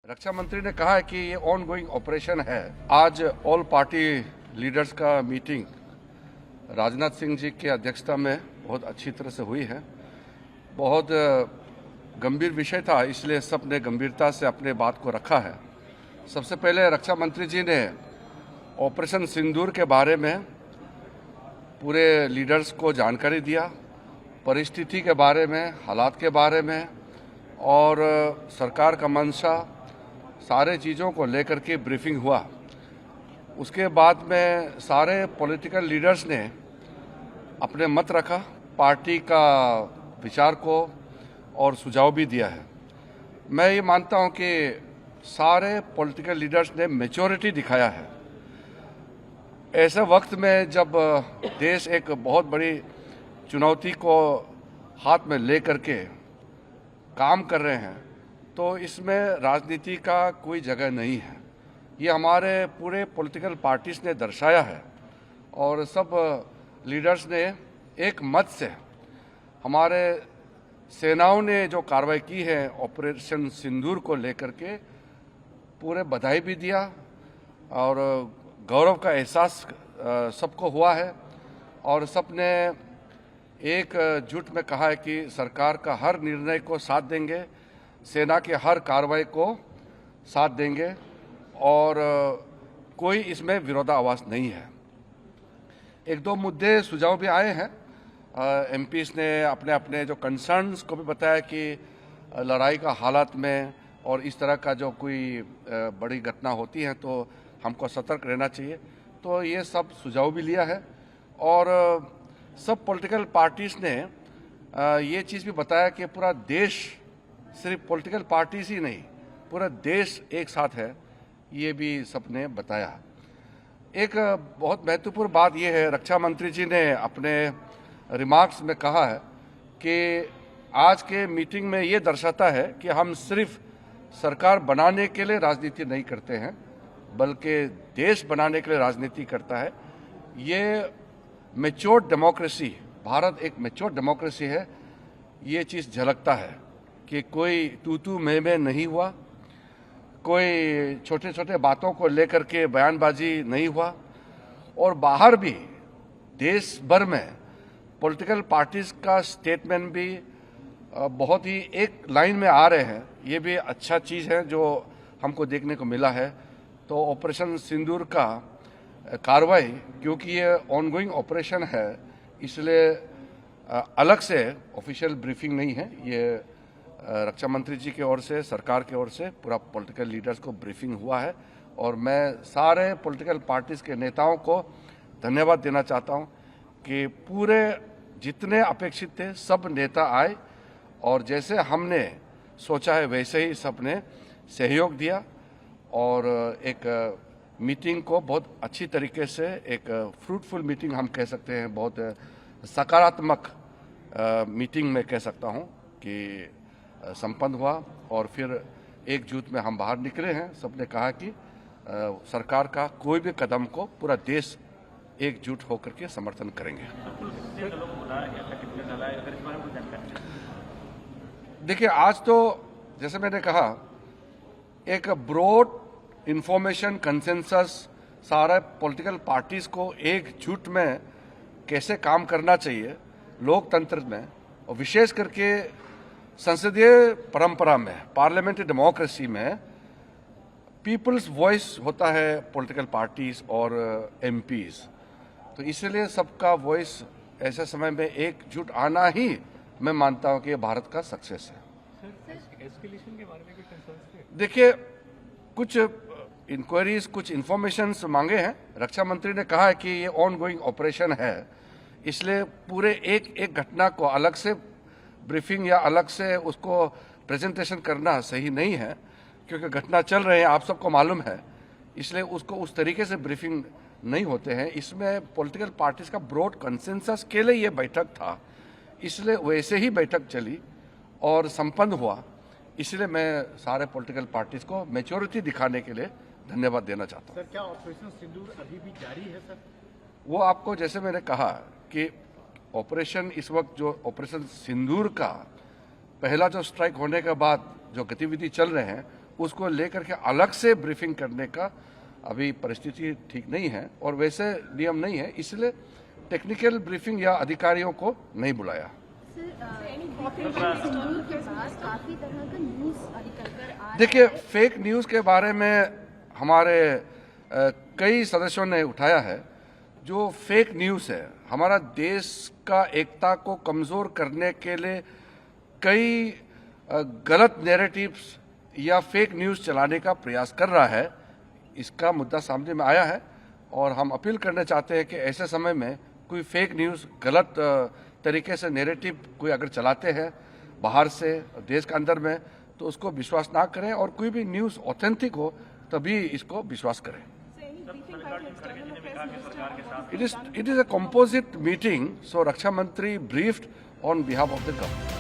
रक्षा मंत्री ने कहा है कि ये ऑन गोइंग ऑपरेशन है। आज ऑल पार्टी लीडर्स का मीटिंग राजनाथ सिंह जी की अध्यक्षता में बहुत अच्छी तरह से हुई है। बहुत गंभीर विषय था, इसलिए सब ने गंभीरता से अपने बात को रखा है। सबसे पहले रक्षा मंत्री जी ने ऑपरेशन सिंदूर के बारे में पूरे लीडर्स को जानकारी दिया, परिस्थिति के बारे में, हालात के बारे में और सरकार का मंशा, सारे चीज़ों को लेकर के ब्रीफिंग हुआ। उसके बाद में सारे पॉलिटिकल लीडर्स ने अपने मत रखा, पार्टी का विचार को और सुझाव भी दिया है। मैं ये मानता हूं कि सारे पॉलिटिकल लीडर्स ने मैच्योरिटी दिखाया है। ऐसे वक्त में जब देश एक बहुत बड़ी चुनौती को हाथ में ले करके काम कर रहे हैं, तो इसमें राजनीति का कोई जगह नहीं है। ये हमारे पूरे पॉलिटिकल पार्टीज ने दर्शाया है और सब लीडर्स ने एक मत से हमारे सेनाओं ने जो कार्रवाई की है ऑपरेशन सिंदूर को लेकर के पूरे बधाई भी दिया और गौरव का एहसास सबको हुआ है और सबने एक जुट में कहा है कि सरकार का हर निर्णय को साथ देंगे, सेना के हर कार्रवाई को साथ देंगे और कोई इसमें विरोधाभास नहीं है। एक दो मुद्दे सुझाव भी आए हैं। एमपीज ने अपने अपने जो कंसर्न्स को भी बताया कि लड़ाई का हालात में और इस तरह का जो कोई बड़ी घटना होती है तो हमको सतर्क रहना चाहिए। तो ये सब सुझाव भी लिया है और सब पॉलिटिकल पार्टीज ने ये चीज़ भी बताया कि पूरा देश, सिर्फ पॉलिटिकल पार्टीज ही नहीं, पूरा देश एक साथ है, ये भी सबने बताया। एक बहुत महत्वपूर्ण बात यह है, रक्षा मंत्री जी ने अपने रिमार्क्स में कहा है कि आज के मीटिंग में ये दर्शाता है कि हम सिर्फ सरकार बनाने के लिए राजनीति नहीं करते हैं, बल्कि देश बनाने के लिए राजनीति करता है। ये मैच्योर डेमोक्रेसी, भारत एक मैच्योर डेमोक्रेसी है, ये चीज़ झलकता है कि कोई तू मैं नहीं हुआ, कोई छोटे छोटे बातों को लेकर के बयानबाजी नहीं हुआ और बाहर भी देश भर में पॉलिटिकल पार्टीज का स्टेटमेंट भी बहुत ही एक लाइन में आ रहे हैं। ये भी अच्छा चीज़ है जो हमको देखने को मिला है। तो ऑपरेशन सिंदूर का कार्रवाई, क्योंकि ये ऑनगोइंग ऑपरेशन है, इसलिए अलग से ऑफिशियल ब्रीफिंग नहीं है। ये रक्षा मंत्री जी की ओर से, सरकार की ओर से पूरा पॉलिटिकल लीडर्स को ब्रीफिंग हुआ है और मैं सारे पॉलिटिकल पार्टीज के नेताओं को धन्यवाद देना चाहता हूं कि पूरे जितने अपेक्षित थे सब नेता आए और जैसे हमने सोचा है वैसे ही सबने सहयोग दिया और एक मीटिंग को बहुत अच्छी तरीके से, एक फ्रूटफुल मीटिंग हम कह सकते हैं, बहुत सकारात्मक मीटिंग में कह सकता हूं कि संपन्न हुआ और फिर एकजुट में हम बाहर निकले हैं। सबने कहा कि सरकार का कोई भी कदम को पूरा देश एकजुट होकर के समर्थन करेंगे। देखिए, आज तो जैसे मैंने कहा, एक ब्रॉड इंफॉर्मेशन कंसेंसस सारा पॉलिटिकल पार्टीज को एकजुट में कैसे काम करना चाहिए लोकतंत्र में और विशेष करके संसदीय परंपरा में, पार्लियामेंट्री डेमोक्रेसी में पीपल्स वॉइस होता है पॉलिटिकल पार्टीज और एमपीज। तो इसलिए सबका वॉइस ऐसे समय में एकजुट आना ही मैं मानता हूं कि ये भारत का सक्सेस है। एस्केलेशन के बारे में कुछ कंसर्न्स थे? देखिए, कुछ इंक्वायरीज, कुछ इंफॉर्मेशंस मांगे हैं। रक्षा मंत्री ने कहा है कि ये ऑन गोइंग ऑपरेशन है, इसलिए पूरे एक घटना को अलग से ब्रीफिंग या अलग से उसको प्रेजेंटेशन करना सही नहीं है, क्योंकि घटना चल रहे हैं, आप सबको मालूम है, इसलिए उसको उस तरीके से ब्रीफिंग नहीं होते हैं। इसमें पॉलिटिकल पार्टीज का ब्रॉड कंसेंसस के लिए ये बैठक था, इसलिए वैसे ही बैठक चली और संपन्न हुआ। इसलिए मैं सारे पॉलिटिकल पार्टीज को मैच्योरिटी दिखाने के लिए धन्यवाद देना चाहता हूँ। सर, क्या ऑपरेशन सिंदूर अभी भी जारी है सर? वो आपको, जैसे मैंने कहा कि ऑपरेशन इस वक्त जो ऑपरेशन सिंदूर का पहला जो स्ट्राइक होने के बाद जो गतिविधि चल रहे हैं उसको लेकर के अलग से ब्रीफिंग करने का अभी परिस्थिति ठीक नहीं है और वैसे नियम नहीं है, इसलिए टेक्निकल ब्रीफिंग या अधिकारियों को नहीं बुलाया। सिंदूर के बाद काफी तरह का न्यूज़ निकल कर आ रहा देखिए, है। फेक न्यूज़ के बारे में हमारे कई सदस्यों ने उठाया है। जो फेक न्यूज़ है, हमारा देश का एकता को कमज़ोर करने के लिए कई गलत नैरेटिव्स या फेक न्यूज़ चलाने का प्रयास कर रहा है। इसका मुद्दा सामने में आया है और हम अपील करना चाहते हैं कि ऐसे समय में कोई फेक न्यूज़ गलत तरीके से नैरेटिव कोई अगर चलाते हैं बाहर से देश के अंदर में, तो उसको विश्वास ना करें और कोई भी न्यूज़ ऑथेंटिक हो तभी इसको विश्वास करें। It is a composite meeting, so Raksha Mantri briefed on behalf of the government.